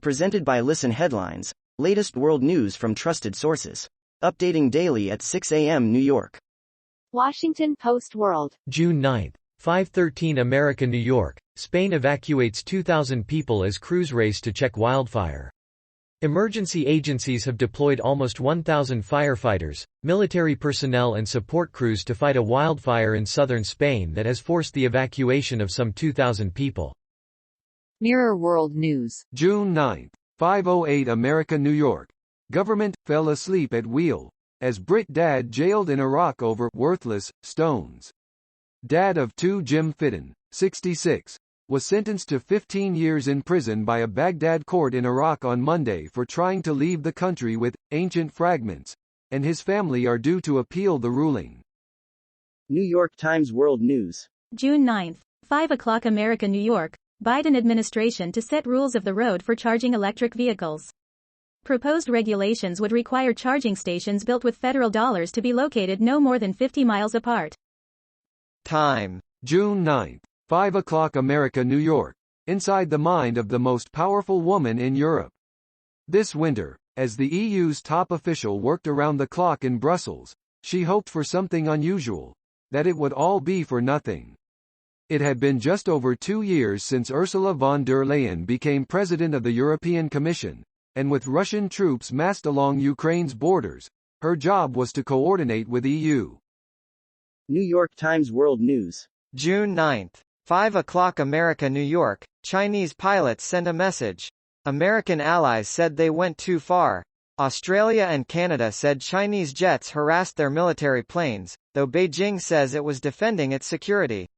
Presented by Listen Headlines, latest world news from trusted sources. Updating daily at 6 a.m. New York. Washington Post World. June 9. 5:13 America New York. Spain evacuates 2,000 people as crews race to check wildfire. Emergency agencies have deployed almost 1,000 firefighters, military personnel and support crews to fight a wildfire in southern Spain that has forced the evacuation of some 2,000 people. Mirror World News. June 9. 5:08 America New York. Government fell asleep at wheel as Brit dad jailed in Iraq over worthless stones. Dad of two Jim Fitton, 66, was sentenced to 15 years in prison by a Baghdad court in Iraq on Monday for trying to leave the country with ancient fragments, and his family are due to appeal the ruling. New York Times World News. June 9. 5 o'clock America New York. Biden administration to set rules of the road for charging electric vehicles. Proposed regulations would require charging stations built with federal dollars to be located no more than 50 miles apart. Time. June 9. 5 o'clock America New York. Inside the mind of the most powerful woman in Europe. This winter, as the EU's top official worked around the clock in Brussels, she hoped for something unusual, that it would all be for nothing. It had been just over 2 years since Ursula von der Leyen became president of the European Commission, and with Russian troops massed along Ukraine's borders, her job was to coordinate with EU. New York Times World News. June 9. 5 o'clock America New York. Chinese pilots sent a message. American allies said they went too far. Australia and Canada said Chinese jets harassed their military planes, though Beijing says it was defending its security.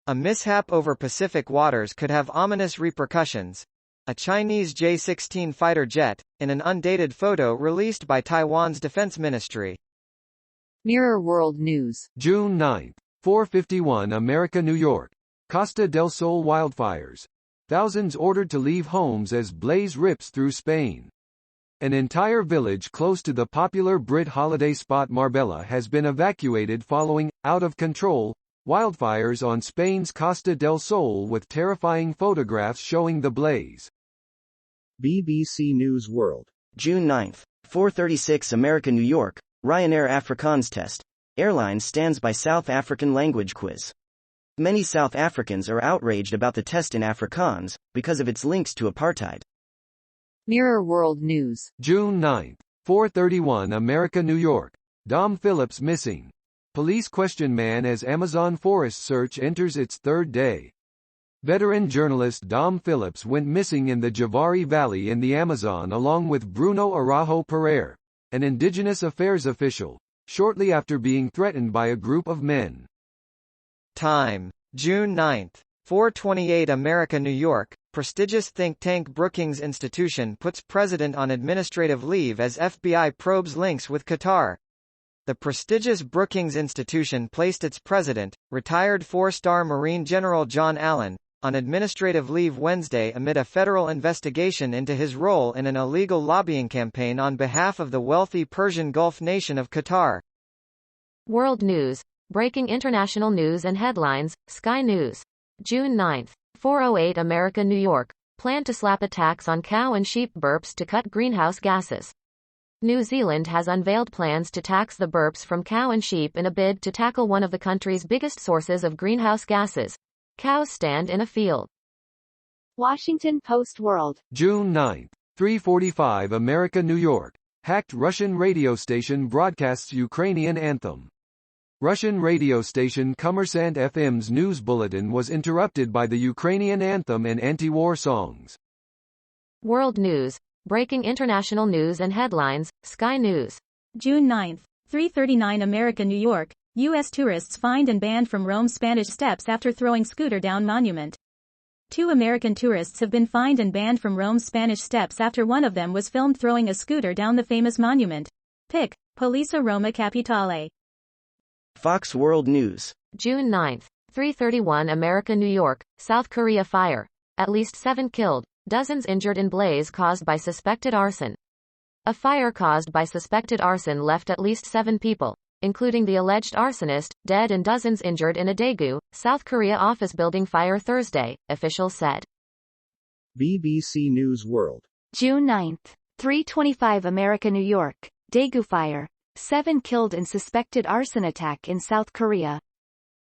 A mishap over Pacific waters could have ominous repercussions. A Chinese J-16 fighter jet, in an undated photo released by Taiwan's defense ministry. Mirror World News. June 9. 4:51 America New York. Costa del Sol wildfires. Thousands ordered to leave homes as blaze rips through Spain. An entire village close to the popular Brit holiday spot Marbella has been evacuated following out-of-control wildfires on Spain's Costa del Sol, with terrifying photographs showing the blaze. BBC News World. June 9. 4:36 America New York. Ryanair Afrikaans test. Airline stands by South African language quiz. Many South Africans are outraged about the test in Afrikaans because of its links to apartheid. Mirror World News. June 9. 4:31 America New York. Dom Phillips missing. Police question man as Amazon forest search enters its third day. Veteran journalist Dom Phillips went missing in the Javari Valley in the Amazon along with Bruno Araujo Pereira, an indigenous affairs official, shortly after being threatened by a group of men. Time. June 9. 4:28 America New York. Prestigious think tank Brookings Institution puts president on administrative leave as FBI probes links with Qatar. The prestigious Brookings Institution placed its president, retired four-star Marine General John Allen, on administrative leave Wednesday amid a federal investigation into his role in an illegal lobbying campaign on behalf of the wealthy Persian Gulf nation of Qatar. World News. Breaking international news and headlines. Sky News. June 9. 4:08 America New York. Plan to slap a tax on cow and sheep burps to cut greenhouse gases. New Zealand has unveiled plans to tax the burps from cow and sheep in a bid to tackle one of the country's biggest sources of greenhouse gases. Cows stand in a field. Washington Post World. June 9. 3:45 America New York. Hacked Russian radio station broadcasts Ukrainian anthem. Russian radio station Kommersant FM's news bulletin was interrupted by the Ukrainian anthem and anti-war songs. World News. Breaking international news and headlines. Sky News. June 9. 3:39 America New York. U.S. tourists fined and banned from Rome's Spanish Steps after throwing scooter down monument. 2 American tourists have been fined and banned from Rome's Spanish Steps after one of them was filmed throwing a scooter down the famous monument. Pic. Polizia Roma Capitale. Fox World News. June 9. 3:31 America New York. South Korea fire. At least 7 killed. Dozens injured in blaze caused by suspected arson. A fire caused by suspected arson left at least 7 people, including the alleged arsonist, dead and dozens injured in a Daegu, South Korea office building fire Thursday, officials said. BBC News World. June 9. 3:25 America New York, Daegu fire. 7 killed in suspected arson attack in South Korea.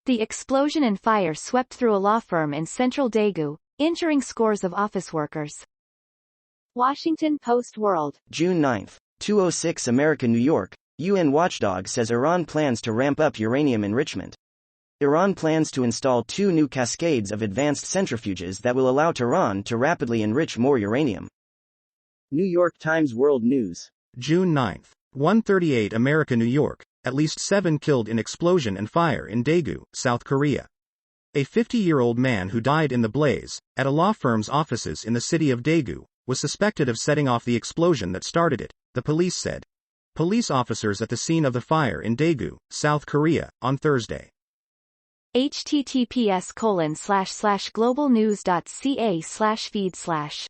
The explosion and fire swept through a law firm in central Daegu, injuring scores of office workers. Washington Post World. June 9. 2:06 America New York, UN watchdog says Iran plans to ramp up uranium enrichment. Iran plans to install 2 new cascades of advanced centrifuges that will allow Tehran to rapidly enrich more uranium. New York Times World News. June 9. 1:38 America New York, at least 7 killed in explosion and fire in Daegu, South Korea. A 50-year-old man who died in the blaze, at a law firm's offices in the city of Daegu, was suspected of setting off the explosion that started it, the police said. Police officers at the scene of the fire in Daegu, South Korea, on Thursday. https://globalnews.ca/feed/.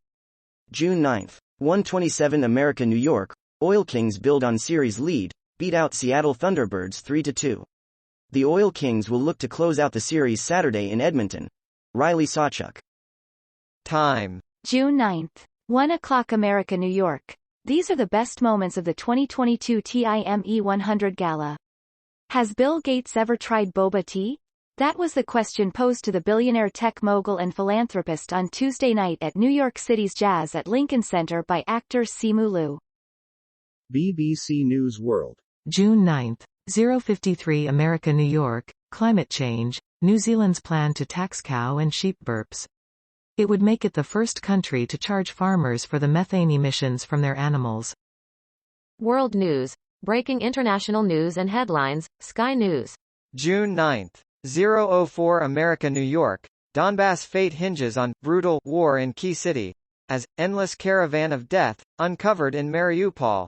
June 9. 1:27 America New York, Oil Kings build on series lead, beat out Seattle Thunderbirds 3-2. The Oil Kings will look to close out the series Saturday in Edmonton. Riley Sawchuk. Time. June 9. 1 o'clock America New York. These are the best moments of the 2022 TIME 100 Gala. Has Bill Gates ever tried boba tea? That was the question posed to the billionaire tech mogul and philanthropist on Tuesday night at New York City's Jazz at Lincoln Center by actor Simu Liu. BBC News World. June 9, 053 America New York, climate change, New Zealand's plan to tax cow and sheep burps. It would make it the first country to charge farmers for the methane emissions from their animals. World News. Breaking international news and headlines, Sky News. June 9. 004 America New York, Donbass fate hinges on brutal war in key city, as endless caravan of death, uncovered in Mariupol.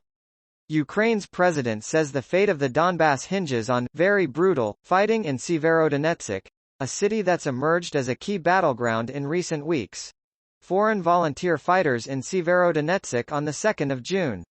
Ukraine's president says the fate of the Donbass hinges on very brutal fighting in Severodonetsk, a city that's emerged as a key battleground in recent weeks. Foreign volunteer fighters in Severodonetsk on the 2nd of June.